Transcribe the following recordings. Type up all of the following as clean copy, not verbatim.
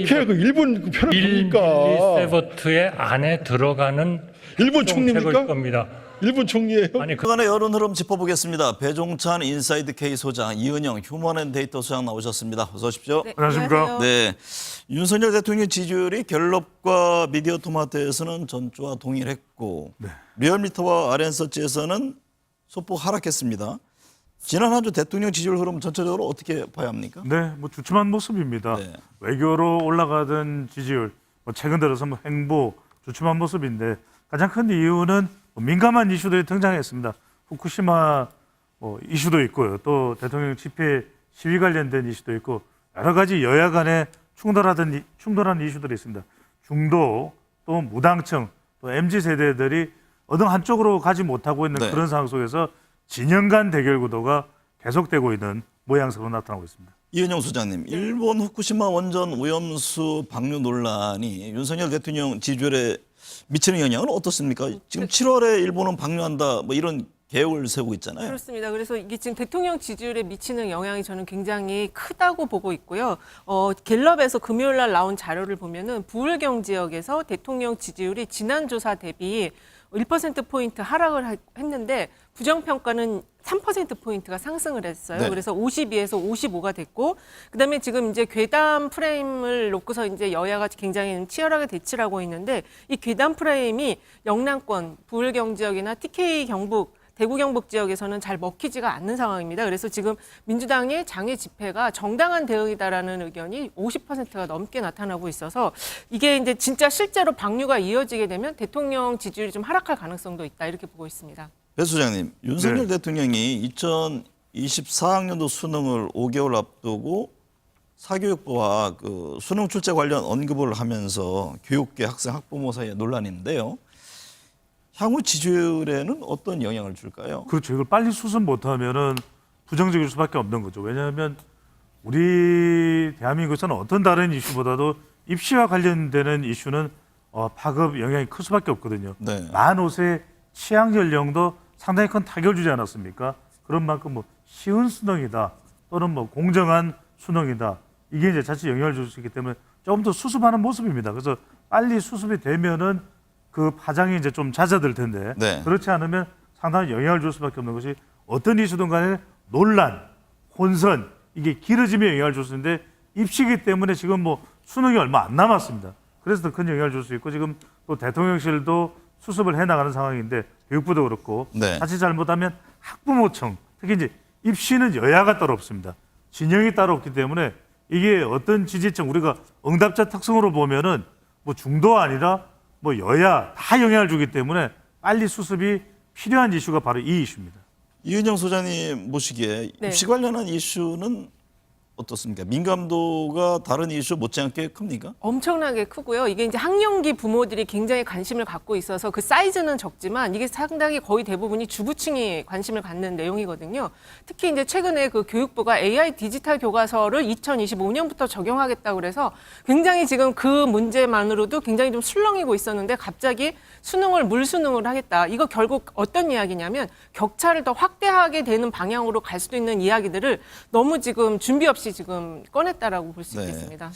어떻게 그 일본 그 편을 봅니까? 밀리세버트의 안에 들어가는 일본 책일 총리입니까? 겁니다. 일본 총리예요? 아니 그간의 여론 흐름 짚어보겠습니다. 배종찬 인사이드 K 소장, 이은영 휴먼앤데이터 소장 나오셨습니다. 어서 오십시오. 네, 안녕하십니까? 안녕하세요. 네, 윤석열 대통령 지지율이 갤럽과 미디어 토마토에서는 전주와 동일했고 리얼미터와 아랜서치에서는 소폭 하락했습니다. 지난 한 주 대통령 지지율 흐름 전체적으로 어떻게 봐야 합니까? 네, 뭐 주춤한 모습입니다. 네. 외교로 올라가던 지지율, 최근 들어서 행보 주춤한 모습인데 가장 큰 이유는 민감한 이슈들이 등장했습니다. 후쿠시마 이슈도 있고요. 또 대통령 집회 시위 관련된 이슈도 있고 여러 가지 여야 간에 충돌하는 이슈들이 있습니다. 중도 또 무당층 또 MZ 세대들이 어느 한쪽으로 가지 못하고 있는 네. 그런 상황 속에서 진영 간 대결 구도가 계속되고 있는 모양새로 나타나고 있습니다. 이은영 소장님, 일본 후쿠시마 원전 오염수 방류 논란이 윤석열 대통령 지지율에 미치는 영향은 어떻습니까? 지금 7월에 일본은 방류한다 뭐 이런 계획을 세우고 있잖아요. 그렇습니다. 그래서 이게 지금 대통령 지지율에 미치는 영향이 저는 굉장히 크다고 보고 있고요. 갤럽에서 금요일 날 나온 자료를 보면은 부울경 지역에서 대통령 지지율이 지난 조사 대비 1%포인트 하락을 했는데 부정평가는 3%포인트가 상승을 했어요. 네. 그래서 52에서 55가 됐고, 그 다음에 지금 이제 괴담 프레임을 놓고서 이제 여야가 굉장히 치열하게 대치를 하고 있는데, 이 괴담 프레임이 영남권, 부울경 지역이나 TK 경북, 대구 경북 지역에서는 잘 먹히지가 않는 상황입니다. 그래서 지금 민주당의 장외 집회가 정당한 대응이다라는 의견이 50%가 넘게 나타나고 있어서 이게 이제 진짜 실제로 방류가 이어지게 되면 대통령 지지율이 좀 하락할 가능성도 있다 이렇게 보고 있습니다. 배 소장님, 윤석열 네. 대통령이 2024학년도 수능을 5개월 앞두고 사교육부와 그 수능 출제 관련 언급을 하면서 교육계 학생 학부모 사이에 논란이 있는데요. 향후 지지율에는 어떤 영향을 줄까요? 그렇죠. 이걸 빨리 수습 못하면은 부정적일 수밖에 없는 거죠. 왜냐하면 우리 대한민국에서는 어떤 다른 이슈보다도 입시와 관련되는 이슈는 파급 영향이 클 수밖에 없거든요. 네. 만 5세 취학 연령도 상당히 큰 타격을 주지 않았습니까? 그런 만큼 뭐 쉬운 수능이다 또는 뭐 공정한 수능이다 이게 이제 자칫 영향을 줄 수 있기 때문에 조금 더 수습하는 모습입니다. 그래서 빨리 수습이 되면은 그 파장이 이제 좀 잦아들 텐데 네. 그렇지 않으면 상당히 영향을 줄 수밖에 없는 것이 어떤 이슈든 간에 논란, 혼선 이게 길어지면 영향을 줄 수 있는데 입시기 때문에 지금 뭐 수능이 얼마 안 남았습니다. 그래서 더 큰 영향을 줄 수 있고 지금 또 대통령실도 수습을 해나가는 상황인데 교육부도 그렇고 네. 자칫 잘못하면 학부모청 특히 이제 입시는 여야가 따로 없습니다. 진영이 따로 없기 때문에 이게 어떤 지지층 우리가 응답자 특성으로 보면은 뭐 중도가 아니라 뭐 여야 다 영향을 주기 때문에 빨리 수습이 필요한 이슈가 바로 이 이슈입니다. 이은영 소장님 보시기에 네. 입시 관련한 이슈는 어떻습니까? 민감도가 다른 이슈 못지않게 큽니까? 엄청나게 크고요. 이게 이제 학령기 부모들이 굉장히 관심을 갖고 있어서 그 사이즈는 적지만 이게 상당히 거의 대부분이 주부층이 관심을 갖는 내용이거든요. 특히 이제 최근에 그 교육부가 AI 디지털 교과서를 2025년부터 적용하겠다고 그래서 굉장히 지금 그 문제만으로도 굉장히 좀 술렁이고 있었는데 갑자기 수능을 물수능을 하겠다. 이거 결국 어떤 이야기냐면 격차를 더 확대하게 되는 방향으로 갈 수도 있는 이야기들을 너무 지금 준비 없이 지금 꺼냈다라고 볼 수 네. 있겠습니다.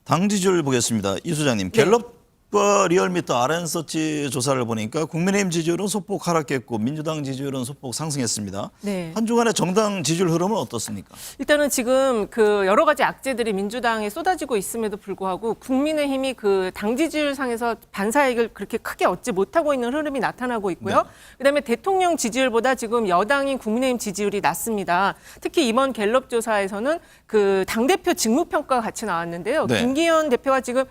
당 지지율 보겠습니다. 이 소장님, 네. 갤럽과 리얼미터 아랜서치 조사를 보니까 국민의힘 지지율은 소폭 하락했고 민주당 지지율은 소폭 상승했습니다. 네. 한 주간의 정당 지지율 흐름은 어떻습니까? 일단은 지금 그 여러 가지 악재들이 민주당에 쏟아지고 있음에도 불구하고 국민의힘이 그 당 지지율 상에서 반사이익을 그렇게 크게 얻지 못하고 있는 흐름이 나타나고 있고요. 네. 그다음에 대통령 지지율보다 지금 여당인 국민의힘 지지율이 낮습니다. 특히 이번 갤럽 조사에서는 그 당대표 직무평가가 같이 나왔는데요. 네. 김기현 대표가 지금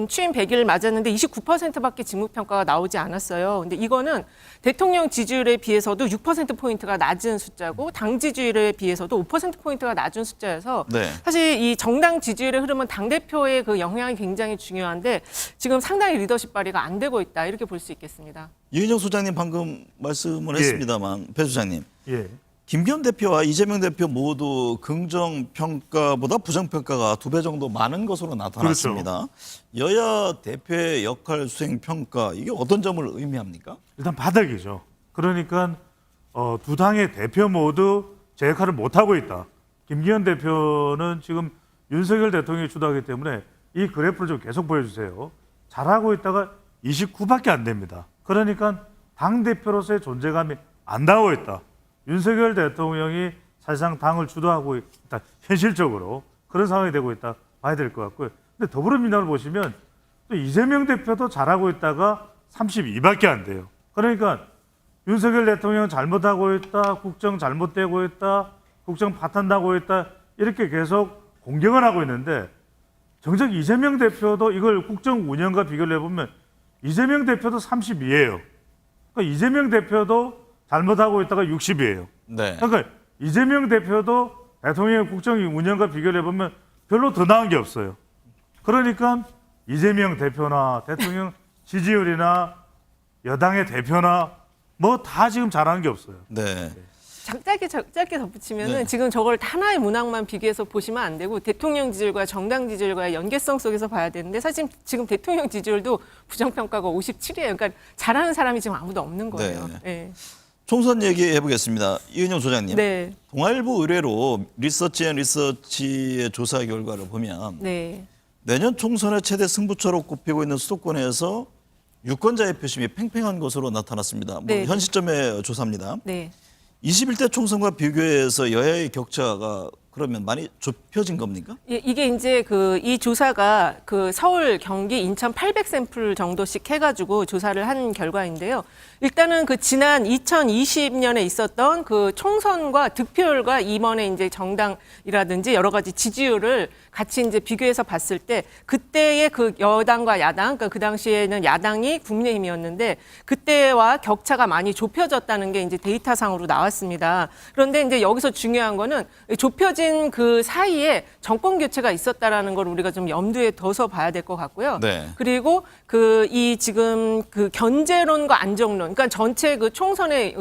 취임 100일 맞았는데 29%밖에 직무평가가 나오지 않았어요. 근데 이거는 대통령 지지율에 비해서도 6%포인트가 낮은 숫자고 당 지지율에 비해서도 5%포인트가 낮은 숫자여서 네. 사실 이 정당 지지율의 흐름은 당대표의 그 영향이 굉장히 중요한데 지금 상당히 리더십 발휘가 안 되고 있다 이렇게 볼 수 있겠습니다. 이은영 소장님 방금 말씀을 예. 했습니다만 배 소장님, 예. 김기현 대표와 이재명 대표 모두 긍정평가보다 부정평가가 2배 정도 많은 것으로 나타났습니다. 여야 대표의 역할 수행 평가 이게 어떤 점을 의미합니까? 일단 바닥이죠. 그러니까 두 당의 대표 모두 제 역할을 못 하고 있다. 김기현 대표는 지금 윤석열 대통령이 주도하기 때문에 이 그래프를 좀 계속 보여주세요. 잘하고 있다가 29밖에 안 됩니다. 그러니까 당대표로서의 존재감이 안 나오고 있다. 윤석열 대통령이 사실상 당을 주도하고 있다. 현실적으로 그런 상황이 되고 있다 봐야 될 것 같고요. 근데 더불어민주당을 보시면 또 이재명 대표도 잘하고 있다가 32밖에 안 돼요. 그러니까 윤석열 대통령 잘못하고 있다, 국정 잘못되고 있다, 국정 파탄나고 있다 이렇게 계속 공격을 하고 있는데 정작 이재명 대표도 이걸 국정 운영과 비교를 해보면 이재명 대표도 32예요. 그러니까 이재명 대표도 잘못하고 있다가 60이에요. 네. 그러니까 이재명 대표도 대통령의 국정 운영과 비교를 해보면 별로 더 나은 게 없어요. 그러니까 이재명 대표나 대통령 지지율이나 여당의 대표나 뭐 다 지금 잘하는 게 없어요. 네. 짧게 덧붙이면은 네. 지금 저걸 하나의 문항만 비교해서 보시면 안 되고 대통령 지지율과 정당 지지율과의 연계성 속에서 봐야 되는데 사실 지금 대통령 지지율도 부정평가가 57이에요. 그러니까 잘하는 사람이 지금 아무도 없는 거예요. 네. 네. 총선 얘기해 보겠습니다. 이은영 소장님. 네. 동아일보 의뢰로 리서치의 조사 결과를 보면 네. 내년 총선의 최대 승부처로 꼽히고 있는 수도권에서 유권자의 표심이 팽팽한 것으로 나타났습니다. 뭐 네. 현 시점의 조사입니다. 네. 21대 총선과 비교해서 여야의 격차가 그러면 많이 좁혀진 겁니까? 예, 이게 이제 이 조사가 서울, 경기, 인천 800샘플 정도씩 해가지고 조사를 한 결과인데요. 일단은 지난 2020년에 있었던 총선과 득표율과 이번에 이제 정당이라든지 여러 가지 지지율을 같이 이제 비교해서 봤을 때 그때의 여당과 야당, 그러니까 그 당시에는 야당이 국민의힘이었는데 그때와 격차가 많이 좁혀졌다는 게 이제 데이터상으로 나왔습니다. 그런데 이제 여기서 중요한 거는 좁혀진 그 사이에 정권 교체가 있었다라는 걸 우리가 좀 염두에 둬서 봐야 될 것 같고요. 네. 그리고 지금 견제론과 안정론, 그러니까 전체 총선의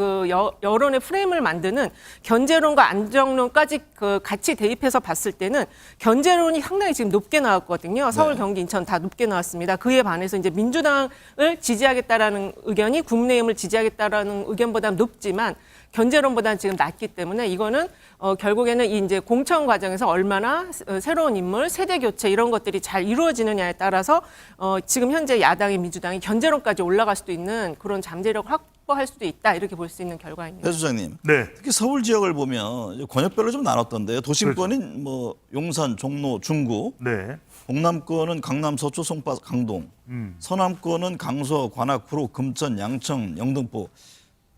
여론의 프레임을 만드는 견제론과 안정론까지 같이 대입해서 봤을 때는 견제론이 상당히 지금 높게 나왔거든요. 서울, 네. 경기, 인천 다 높게 나왔습니다. 그에 반해서 이제 민주당을 지지하겠다라는 의견이 국민의힘을 지지하겠다라는 의견보다 높지만 견제론보다는 지금 낮기 때문에 이거는 결국에는 이제 공천 과정에서 얼마나 새로운 인물, 세대 교체 이런 것들이 잘 이루어지느냐에 따라서 지금 현재 야당이 민주당이 견제론까지 올라갈 수도 있는 그런 잠재력을 확보할 수도 있다 이렇게 볼 수 있는 결과입니다. 배 소장님. 네. 특히 서울 지역을 보면 이제 권역별로 좀 나눴던데요. 도심권인 뭐 용산, 종로, 중구, 네. 동남권은 강남, 서초, 송파, 강동, 서남권은 강서, 관악, 구로, 금천, 양천, 영등포.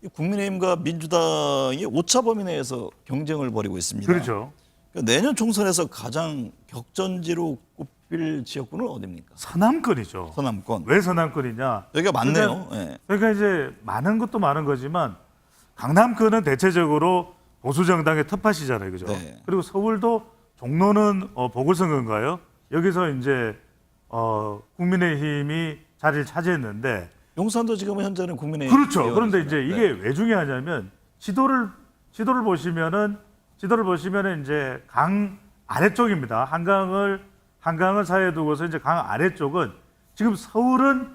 이 국민의힘과 민주당이 오차 범위 내에서 경쟁을 벌이고 있습니다. 그렇죠. 그러니까 내년 총선에서 가장 격전지로 꼽힐 지역구는 어디입니까? 서남권이죠. 서남권. 왜 서남권이냐? 여기가 많네요. 예. 그러니까 이제 많은 것도 많은 거지만 강남권은 대체적으로 보수 정당의 텃밭이잖아요, 그죠? 네. 그리고 서울도 종로는 보궐선거인가요? 여기서 이제 국민의힘이 자리를 차지했는데 용산도 지금 현재는 국민의힘. 그렇죠. 그런데 이제 의원이시죠. 이게 왜 중요하냐면 지도를 보시면은 이제 강 아래쪽입니다. 한강을 사이에 두고서 이제 강 아래쪽은 지금 서울은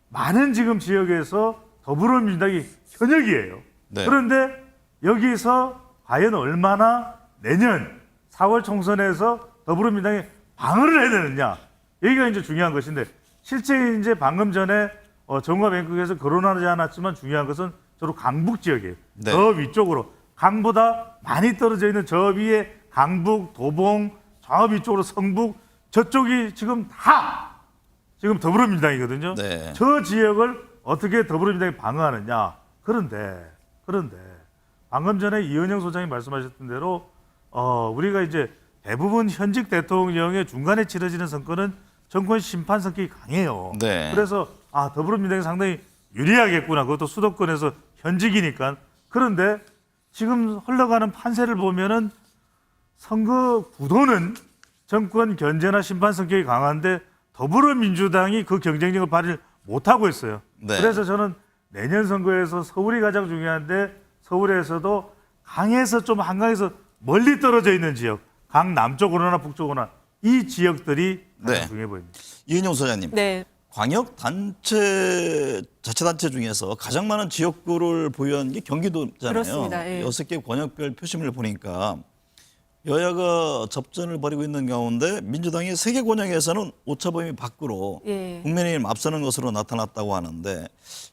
많은 지금 지역에서 더불어민주당이 현역이에요. 네. 그런데 여기서 과연 얼마나 내년 4월 총선에서 더불어민주당이 방어를 해야 되느냐. 여기가 이제 중요한 것인데 실제 이제 방금 전에 정과 뱅크에서 거론하지 않았지만 중요한 것은 주로 강북 지역이에요. 네. 저 위쪽으로 강보다 많이 떨어져 있는 저 위에 강북, 도봉, 저 위쪽으로 성북 저쪽이 지금 다 지금 더불어민주당이거든요. 네. 저 지역을 어떻게 더불어민주당이 방어하느냐. 그런데 방금 전에 이은영 소장이 말씀하셨던 대로 우리가 이제 대부분 현직 대통령의 중간에 치러지는 선거는 정권 심판 성격이 강해요. 네. 그래서 더불어민주당이 상당히 유리하겠구나. 그것도 수도권에서 현직이니까. 그런데 지금 흘러가는 판세를 보면은 선거 구도는 정권 견제나 심판 성격이 강한데 더불어민주당이 그 경쟁력을 발휘 못하고 있어요. 네. 그래서 저는 내년 선거에서 서울이 가장 중요한데 서울에서도 강에서 좀 한강에서 멀리 떨어져 있는 지역, 강 남쪽으로나 북쪽으로나 이 지역들이 가장 네. 중요해 보입니다. 이은영 소장님. 네. 광역 자치단체 중에서 가장 많은 지역구를 보유한 게 경기도잖아요. 그렇습니다. 예. 6개 권역별 표심을 보니까 여야가 접전을 벌이고 있는 가운데 민주당이 세계 권역에서는 오차범위 밖으로 예. 국민의힘 앞서는 것으로 나타났다고 하는데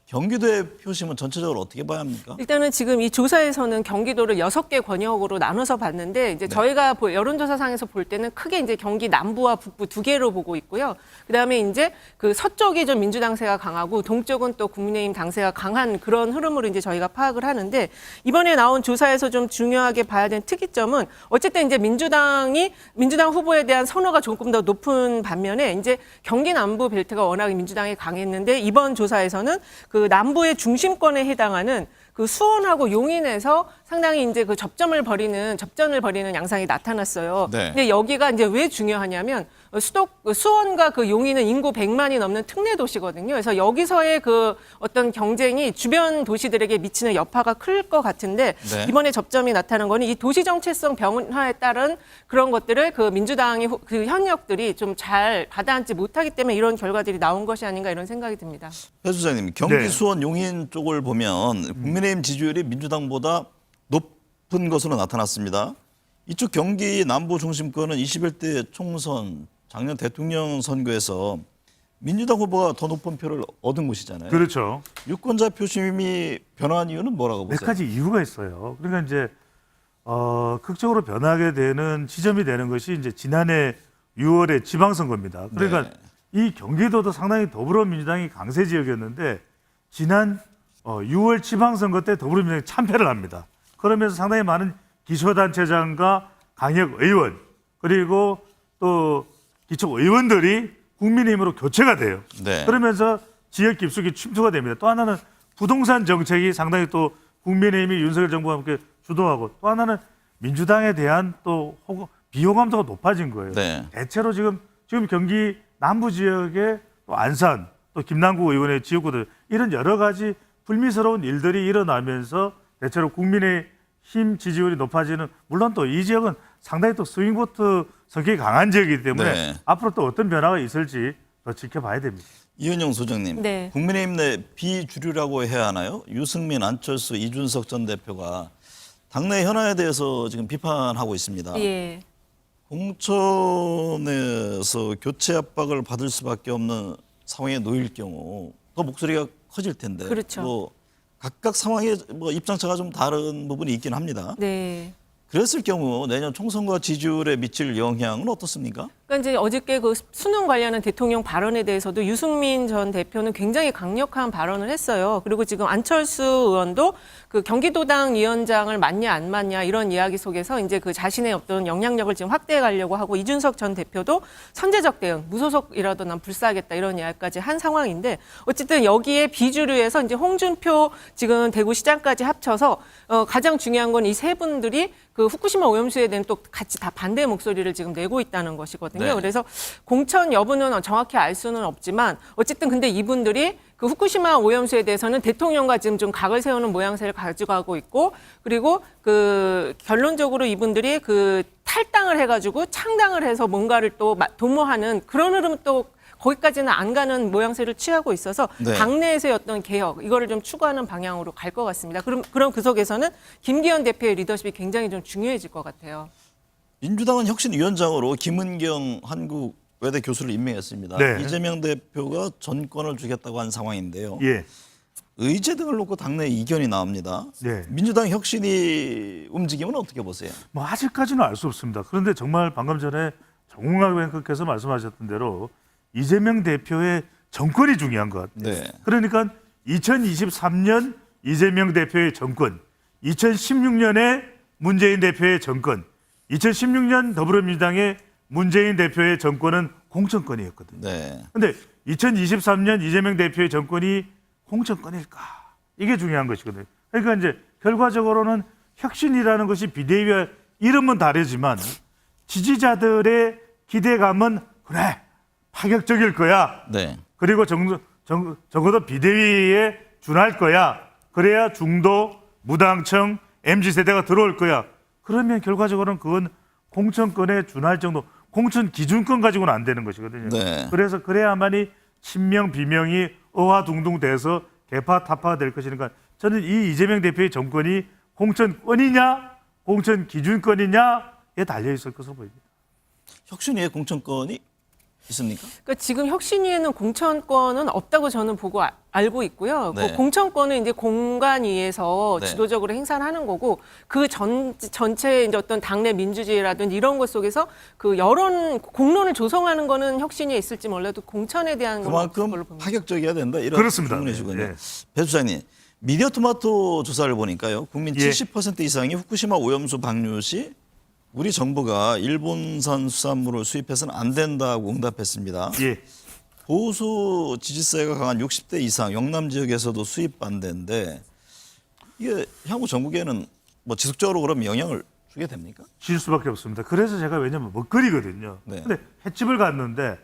경기도의 표심은 전체적으로 어떻게 봐야 합니까? 일단은 지금 이 조사에서는 경기도를 6개 권역으로 나눠서 봤는데 이제 저희가 여론조사상에서 볼 때는 크게 이제 경기 남부와 북부 2개로 보고 있고요. 그다음에 이제 그 서쪽이 좀 민주당세가 강하고 동쪽은 또 국민의힘 당세가 강한 그런 흐름으로 이제 저희가 파악을 하는데 이번에 나온 조사에서 좀 중요하게 봐야 되는 특이점은 어쨌든 이제 민주당 후보에 대한 선호가 조금 더 높은 반면에 이제 경기 남부 벨트가 워낙 민주당이 강했는데 이번 조사에서는 그 남부의 중심권에 해당하는 그 수원하고 용인에서 상당히 이제 그 접전을 벌이는 양상이 나타났어요. 네. 근데 여기가 이제 왜 중요하냐면 수원과 그 용인은 인구 100만이 넘는 특례 도시거든요. 그래서 여기서의 그 어떤 경쟁이 주변 도시들에게 미치는 여파가 클 것 같은데 네. 이번에 접점이 나타난 거는 이 도시 정체성 변화에 따른 그런 것들을 그 민주당의 그 현역들이 좀 잘 받아안지 못하기 때문에 이런 결과들이 나온 것이 아닌가 이런 생각이 듭니다. 배 수장님, 경기 네. 수원 용인 쪽을 보면 국민의힘 지지율이 민주당보다 높은 것으로 나타났습니다. 이쪽 경기 남부 중심권은 21대 총선 작년 대통령 선거에서 민주당 후보가 더 높은 표를 얻은 곳이잖아요. 그렇죠. 유권자 표심이 변화한 이유는 뭐라고 몇 보세요? 가지 이유가 있어요. 그러니까 이제 극적으로 변하게 되는 지점이 되는 것이 이제 지난해 6월에 지방선거입니다. 그러니까 이 경기도도 상당히 더불어민주당이 강세 지역이었는데 지난 6월 지방선거 때 더불어민주당이 참패를 합니다. 그러면서 상당히 많은 기초단체장과 강역의원 그리고 또 기초의원들이 국민의힘으로 교체가 돼요. 네. 그러면서 지역 깊숙이 침투가 됩니다. 또 하나는 부동산 정책이 상당히 또 국민의힘이 윤석열 정부와 함께 주도하고 또 하나는 민주당에 대한 또 비호감도가 높아진 거예요. 네. 대체로 지금 경기 남부 지역에 또 안산 또 김남국 의원의 지역구들 이런 여러 가지 불미스러운 일들이 일어나면서 대체로 국민의힘 지지율이 높아지는 물론 또 이 지역은 상당히 또 스윙보트 성격이 강한 지역이기 때문에 네. 앞으로 또 어떤 변화가 있을지 더 지켜봐야 됩니다. 이은영 소장님, 네. 국민의힘 내 비주류라고 해야 하나요? 유승민, 안철수, 이준석 전 대표가 당내 현안에 대해서 지금 비판하고 있습니다. 예. 공천에서 교체 압박을 받을 수밖에 없는 상황에 놓일 경우 더 목소리가 커질 텐데. 그렇죠. 뭐 각각 상황에 뭐 입장차가 좀 다른 부분이 있긴 합니다. 네. 그랬을 경우 내년 총선과 지지율에 미칠 영향은 어떻습니까? 그러니까 이제 어저께 그 수능 관련한 대통령 발언에 대해서도 유승민 전 대표는 굉장히 강력한 발언을 했어요. 그리고 지금 안철수 의원도 그 경기도당 위원장을 맞냐 안 맞냐 이런 이야기 속에서 이제 그 자신의 어떤 영향력을 지금 확대해 가려고 하고 이준석 전 대표도 선제적 대응, 무소속이라도 난 불사하겠다 이런 이야기까지 한 상황인데 어쨌든 여기에 비주류에서 이제 홍준표 지금 대구시장까지 합쳐서 가장 중요한 건 이 세 분들이 그 후쿠시마 오염수에 대한 또 같이 다 반대 목소리를 지금 내고 있다는 것이거든요. 네. 그래서 공천 여부는 정확히 알 수는 없지만 어쨌든 근데 이분들이 그 후쿠시마 오염수에 대해서는 대통령과 지금 좀 각을 세우는 모양새를 가져가고 있고 그리고 그 결론적으로 이분들이 그 탈당을 해가지고 창당을 해서 뭔가를 또 도모하는 그런 흐름 또 거기까지는 안 가는 모양새를 취하고 있어서 네. 당내에서의 어떤 개혁 이거를 좀 추구하는 방향으로 갈 것 같습니다. 그럼 그 속에서는 김기현 대표의 리더십이 굉장히 좀 중요해질 것 같아요. 민주당은 혁신위원장으로 김은경 한국외대 교수를 임명했습니다. 네. 이재명 대표가 전권을 주겠다고 한 상황인데요. 예. 의제 등을 놓고 당내 이견이 나옵니다. 네. 민주당 혁신이 움직임은 어떻게 보세요? 뭐 아직까지는 알 수 없습니다. 그런데 정말 방금 전에 정웅학 앵커께서 말씀하셨던 대로 이재명 대표의 정권이 중요한 것 같아요. 네. 그러니까 2023년 이재명 대표의 정권, 2016년에 문재인 대표의 정권, 2016년 더불어민주당의 문재인 대표의 정권은 공천권이었거든요. 네. 그런데 2023년 이재명 대표의 정권이 공천권일까? 이게 중요한 것이거든요. 그러니까 이제 결과적으로는 혁신이라는 것이 비대위와 이름은 다르지만 지지자들의 기대감은 그래 파격적일 거야. 네. 그리고 적어도 비대위에 준할 거야. 그래야 중도, 무당청, MZ세대가 들어올 거야. 그러면 결과적으로는 그건 공천권에 준할 정도, 공천 기준권 가지고는 안 되는 것이거든요. 네. 그래서 그래야만이 친명, 비명이 어화둥둥 돼서 개파, 타파가 될 것이니까 저는 이 이재명 대표의 정권이 공천권이냐, 공천 기준권이냐 달려 있을 것으로 보입니다. 혁신위에 공천권이 있습니까? 그러니까 지금 혁신위에는 공천권은 없다고 저는 보고 알고 있고요. 네. 그 공천권은 이제 공관위에서 네. 지도적으로 행사를 하는 거고 그 전체 이제 어떤 당내 민주주의라든지 이런 것 속에서 그 여론 공론을 조성하는 거는 혁신위에 있을지 몰라도 공천에 대한 건 없을 걸로 그만큼 봅니다. 파격적이어야 된다 이런 그렇습니다. 질문이시군요. 네. 배 수장님, 미디어토마토 조사를 보니까요, 국민 예. 70% 이상이 후쿠시마 오염수 방류 시 우리 정부가 일본산 수산물을 수입해서는 안 된다고 응답했습니다. 예. 보수 지지세가 강한 60대 이상 영남 지역에서도 수입 반대인데 이게 향후 전국에는 뭐 지속적으로 그럼 영향을 주게 됩니까? 질 수밖에 없습니다. 그래서 제가 왜냐면 먹거리거든요. 네. 근데 횟집을 갔는데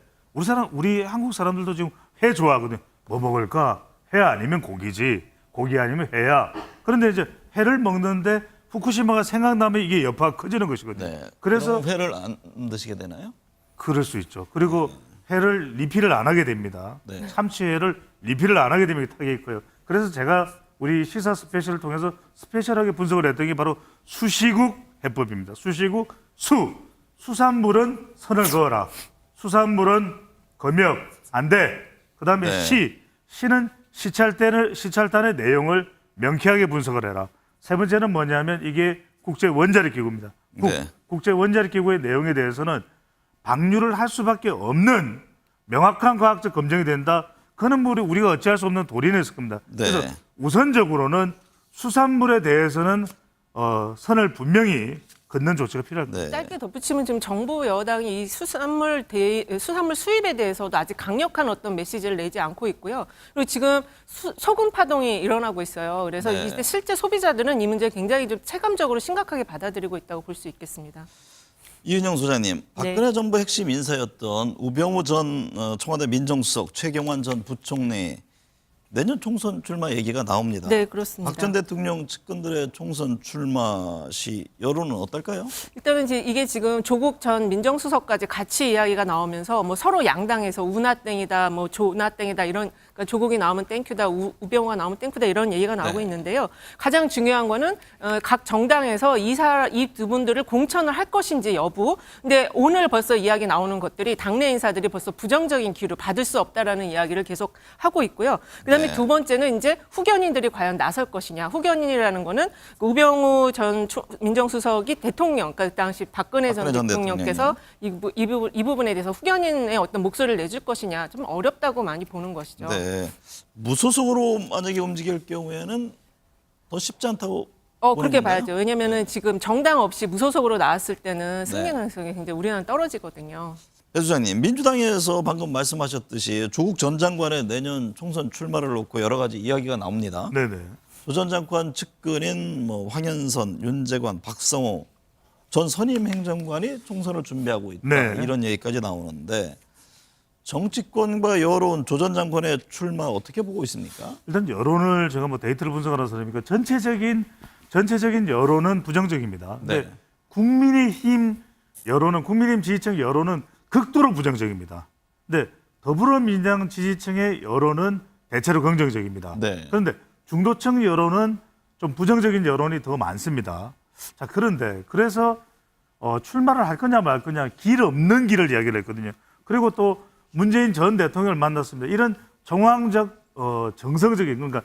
우리 한국 사람들도 지금 회 좋아하거든요. 뭐 먹을까? 회 아니면 고기지. 고기 아니면 회야. 그런데 이제 회를 먹는데 후쿠시마가 생각나면 이게 여파가 커지는 것이거든요. 네. 그래서 그럼 회를 안 드시게 되나요? 그럴 수 있죠. 그리고 회를 리필을 안 하게 됩니다. 네. 참치회를 리필을 안 하게 되면 타격이 있고요. 그래서 제가 우리 시사 스페셜을 통해서 스페셜하게 분석을 했던 게 바로 수시국 해법입니다. 수시국 수산물은 선을 그어라. 수산물은 검역 안 돼. 그다음에 네. 시는 시찰단의 내용을 명쾌하게 분석을 해라. 세 번째는 뭐냐면 이게 국제 원자력 기구입니다. 네. 국제 원자력 기구의 내용에 대해서는 방류를 할 수밖에 없는 명확한 과학적 검증이 된다. 그는 우리가 어찌할 수 없는 도리였을 겁니다. 네. 그래서 우선적으로는 수산물에 대해서는 선을 분명히 긋는 조치가 필요할 겁니다. 네. 짧게 덧붙이면 지금 정부 여당이 이 수산물 수입에 대해서도 아직 강력한 어떤 메시지를 내지 않고 있고요. 그리고 지금 소금 파동이 일어나고 있어요. 그래서 네. 이때 실제 소비자들은 이 문제 굉장히 좀 체감적으로 심각하게 받아들이고 있다고 볼 수 있겠습니다. 이은영 소장님, 박근혜 네. 정부 핵심 인사였던 우병우 전 청와대 민정수석, 최경환 전 부총리 내년 총선 출마 얘기가 나옵니다. 네, 그렇습니다. 박 전 대통령 측근들의 총선 출마 시 여론은 어떨까요? 일단은 이게 지금 조국 전 민정수석까지 같이 이야기가 나오면서 뭐 서로 양당에서 우나땡이다, 뭐 조나땡이다 이런 그러니까 조국이 나오면 땡큐다, 우병우가 나오면 땡큐다 이런 얘기가 나오고 네. 있는데요. 가장 중요한 거는 각 정당에서 이 두 분들을 공천을 할 것인지 여부. 근데 오늘 벌써 이야기 나오는 것들이 당내 인사들이 벌써 부정적인 기류를 받을 수 없다라는 이야기를 계속 하고 있고요. 그다음에 네. 두 번째는 이제 후견인들이 과연 나설 것이냐. 후견인이라는 거는 우병우 전 민정수석이 대통령, 그러니까 그 당시 박근혜 전 대통령께서 이 부분에 대해서 후견인의 어떤 목소리를 내줄 것이냐. 좀 어렵다고 많이 보는 것이죠. 네. 무소속으로 만약에 움직일 경우에는 더 쉽지 않다고 그렇게 보는 건가요? 봐야죠. 왜냐면은 지금 정당 없이 무소속으로 나왔을 때는 승리 네. 가능성이 굉장히 우리나라는 떨어지거든요. 배 수장님, 민주당에서 방금 말씀하셨듯이 조국 전 장관의 내년 총선 출마를 놓고 여러 가지 이야기가 나옵니다. 네네. 조 전 장관 측근인 뭐 황현선, 윤재관, 박성호 전 선임 행정관이 총선을 준비하고 있다. 네. 이런 얘기까지 나오는데 정치권과 여론, 조 전 장관의 출마 어떻게 보고 있습니까? 일단 여론을 제가 뭐 데이터를 분석하는 사람이니까 전체적인 여론은 부정적입니다. 근데 네. 국민의힘 지지층 여론은 극도로 부정적입니다. 근데 더불어민주당 지지층의 여론은 대체로 긍정적입니다. 네. 그런데 중도층 여론은 좀 부정적인 여론이 더 많습니다. 자, 그런데 그래서 출마를 할 거냐 말 거냐 길 없는 길을 이야기를 했거든요. 그리고 또 문재인 전 대통령을 만났습니다. 이런 정황적 정성적인 그러니까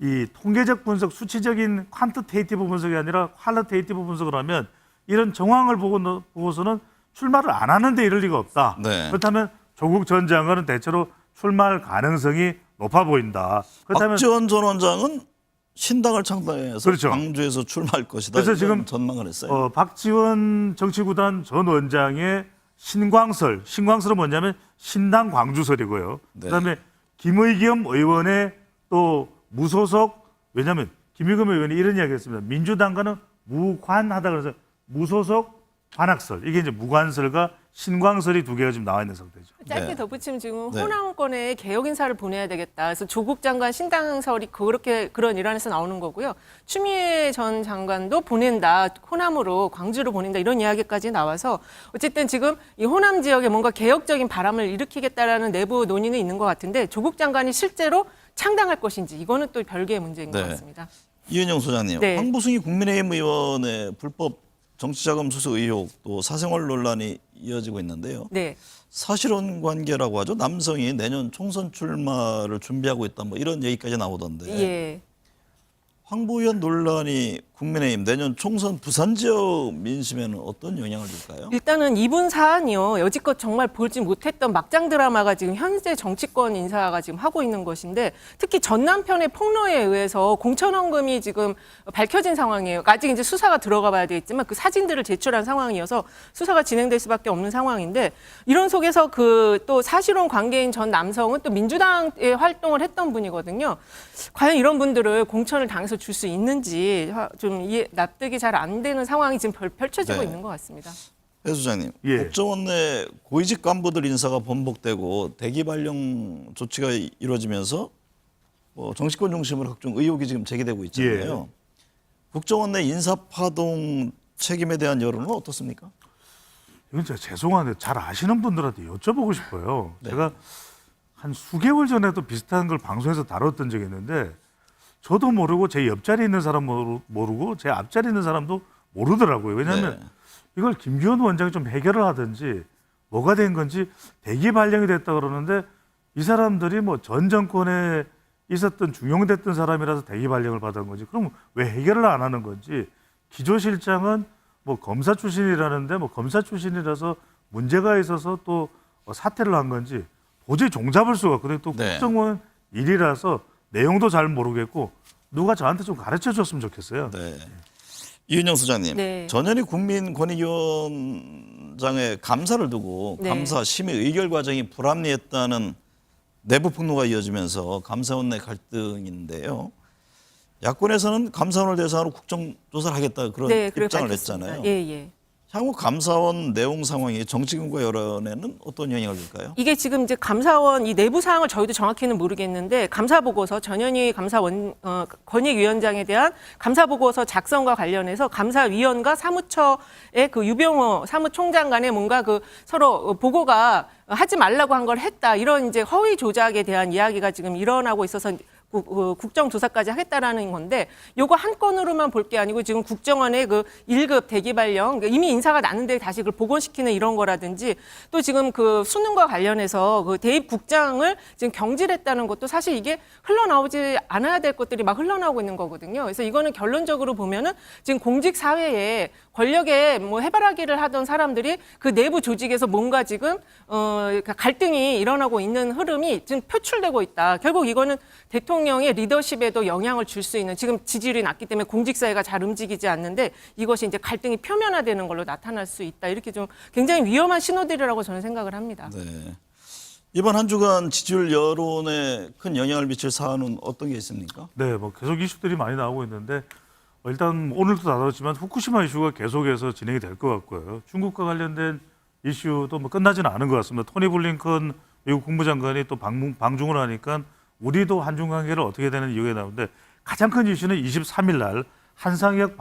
이 통계적 분석, 수치적인 퀀티테이티브 분석이 아니라 퀄리테이티브 분석을 하면 이런 정황을 보고서는 출마를 안 하는데 이럴 리가 없다. 네. 그렇다면 조국 전 장관은 대체로 출마할 가능성이 높아 보인다. 그렇다면 박지원 전 원장은 신당을 창당해서 그렇죠. 광주에서 출마할 것이다. 그래서 이런 지금 전망을 했어요. 박지원 정치구단 전 원장의 신광설은 뭐냐면 신당 광주설이고요. 네. 그다음에 김의겸 의원의 또 무소속 왜냐하면 김의겸 의원이 이런 이야기했습니다. 민주당과는 무관하다 그래서 무소속 관악설 이게 이제 무관설과 신광설이 두 개가 지금 나와 있는 상태죠. 짧게 네. 덧붙이면 지금 네. 호남권에 개혁 인사를 보내야 되겠다. 그래서 조국 장관 신당설이 그런 일환에서 나오는 거고요. 추미애 전 장관도 보낸다. 호남으로 광주로 보낸다. 이런 이야기까지 나와서 어쨌든 지금 이 호남 지역에 뭔가 개혁적인 바람을 일으키겠다라는 내부 논의는 있는 것 같은데 조국 장관이 실제로 창당할 것인지 이거는 또 별개의 문제인 것 네. 같습니다. 이은영 소장님, 네. 황보승이 국민의힘 의원의 불법 정치자금 수수 의혹 또 사생활 논란이 이어지고 있는데요. 네. 사실혼 관계라고 하죠. 남성이 내년 총선 출마를 준비하고 있다 뭐 이런 얘기까지 나오던데. 예. 황보 의원 논란이 국민의힘 내년 총선 부산 지역 민심에는 어떤 영향을 줄까요? 일단은 이분 사안이요. 여지껏 정말 보지 못했던 막장 드라마가 지금 현재 정치권 인사가 지금 하고 있는 것인데 특히 전 남편의 폭로에 의해서 공천원금이 지금 밝혀진 상황이에요. 아직 이제 수사가 들어가 봐야 되겠지만 그 사진들을 제출한 상황이어서 수사가 진행될 수밖에 없는 상황인데 이런 속에서 그 또 사실혼 관계인 전 남성은 또 민주당에 활동을 했던 분이거든요. 과연 이런 분들을 공천을 당해서 줄 수 있는지 좀 납득이 잘 안 되는 상황이 지금 펼쳐지고 네. 있는 것 같습니다. 배 소장님, 예. 국정원 내 고위직 간부들 인사가 번복되고 대기 발령 조치가 이루어지면서 정치권 중심으로 각종 의혹이 지금 제기되고 있잖아요. 국정원 내 인사 파동 책임에 대한 여론은 어떻습니까? 이건 제가 죄송한데 잘 아시는 분들한테 여쭤보고 싶어요. 네. 제가 한 수개월 전에도 비슷한 걸 방송에서 다뤘던 적이 있는데 저도 모르고 제 옆자리에 있는 사람 모르고 제 앞자리에 있는 사람도 모르더라고요. 왜냐하면 네. 이걸 김기현 원장이 좀 해결을 하든지 뭐가 된 건지 대기 발령이 됐다 그러는데 이 사람들이 뭐 전 정권에 있었던 중용됐던 사람이라서 대기 발령을 받은 건지 그럼 왜 해결을 안 하는 건지 기조실장은 뭐 검사 출신이라는데 뭐 검사 출신이라서 문제가 있어서 또 사퇴를 한 건지 도저히 종잡을 수가 없거든요. 또 네. 국정원 일이라서 내용도 잘 모르겠고 누가 저한테 좀 가르쳐 줬으면 좋겠어요. 네. 이은영 소장님, 네. 전현희 국민권익위원장의 감사를 두고 네. 감사 심의 의결 과정이 불합리했다는 내부 폭로가 이어지면서 감사원 내 갈등인데요. 야권에서는 감사원을 대상으로 국정조사를 하겠다 그런 네, 그걸 입장을 밝혔습니다. 냈잖아요. 예, 예. 향후 감사원 내용 상황이 정치권과 여론에는 어떤 영향을 줄까요? 이게 지금 이제 감사원 이 내부 사항을 저희도 정확히는 모르겠는데 감사 보고서 전현희 권익위원장에 대한 감사 보고서 작성과 관련해서 감사위원과 사무처의 그 유병호 사무총장 간에 뭔가 그 서로 보고가 하지 말라고 한 걸 했다 이런 이제 허위 조작에 대한 이야기가 지금 일어나고 있어서 국정조사까지 하겠다라는 건데 요거 한 건으로만 볼 게 아니고 지금 국정원의 그 1급 대기 발령 이미 인사가 났는데 다시 그걸 복원시키는 이런 거라든지 또 지금 그 수능과 관련해서 그 대입 국장을 지금 경질했다는 것도 사실 이게 흘러나오지 않아야 될 것들이 막 흘러나오고 있는 거거든요. 그래서 이거는 결론적으로 보면은 지금 공직 사회에 권력에 뭐 해바라기를 하던 사람들이 그 내부 조직에서 뭔가 지금 갈등이 일어나고 있는 흐름이 지금 표출되고 있다. 결국 이거는 대통령의 리더십에도 영향을 줄 수 있는 지금 지지율이 낮기 때문에 공직사회가 잘 움직이지 않는데 이것이 이제 갈등이 표면화되는 걸로 나타날 수 있다. 이렇게 좀 굉장히 위험한 신호들이라고 저는 생각을 합니다. 네. 이번 한 주간 지지율 여론에 큰 영향을 미칠 사안은 어떤 게 있습니까? 네, 뭐 계속 이슈들이 많이 나오고 있는데 일단 오늘도 다뤘지만 후쿠시마 이슈가 계속해서 진행이 될 것 같고요. 중국과 관련된 이슈도 뭐 끝나지는 않은 것 같습니다. 토니 블링컨 미국 국무장관이 또 방중을 하니까 우리도 한중 관계를 어떻게 되는 이유가 나오는데 가장 큰 이슈는 23일 날 한상혁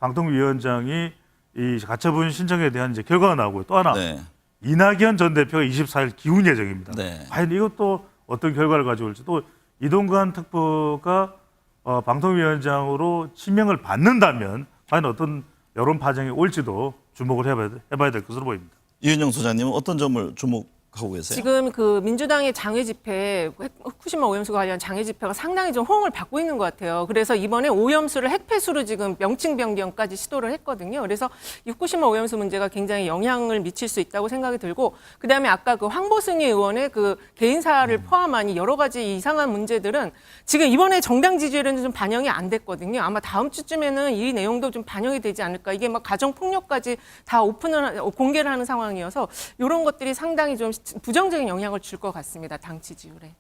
방통위원장이 이 가처분 신청에 대한 이제 결과가 나오고요. 또 하나 네. 이낙연 전 대표가 24일 기훈 예정입니다. 네. 과연 이것도 어떤 결과를 가져올지 또 이동관 특보가 방통위원장으로 지명을 받는다면 과연 어떤 여론 파장이 올지도 주목을 해봐야 될 것으로 보입니다. 이은영 소장님은 어떤 점을 주목하고 계세요? 지금 그 민주당의 장외 집회, 후쿠시마 오염수 관련 장외 집회가 상당히 좀 호응을 받고 있는 것 같아요. 그래서 이번에 오염수를 핵폐수로 지금 명칭 변경까지 시도를 했거든요. 그래서 이 후쿠시마 오염수 문제가 굉장히 영향을 미칠 수 있다고 생각이 들고, 그 다음에 아까 그 황보승희 의원의 그 개인사를 포함한 이 여러 가지 이상한 문제들은 지금 이번에 정당 지지율에는 좀 반영이 안 됐거든요. 아마 다음 주쯤에는 이 내용도 좀 반영이 되지 않을까. 이게 막 가정 폭력까지 다 공개를 하는 상황이어서 이런 것들이 상당히 좀 부정적인 영향을 줄 것 같습니다. 당 지지율에.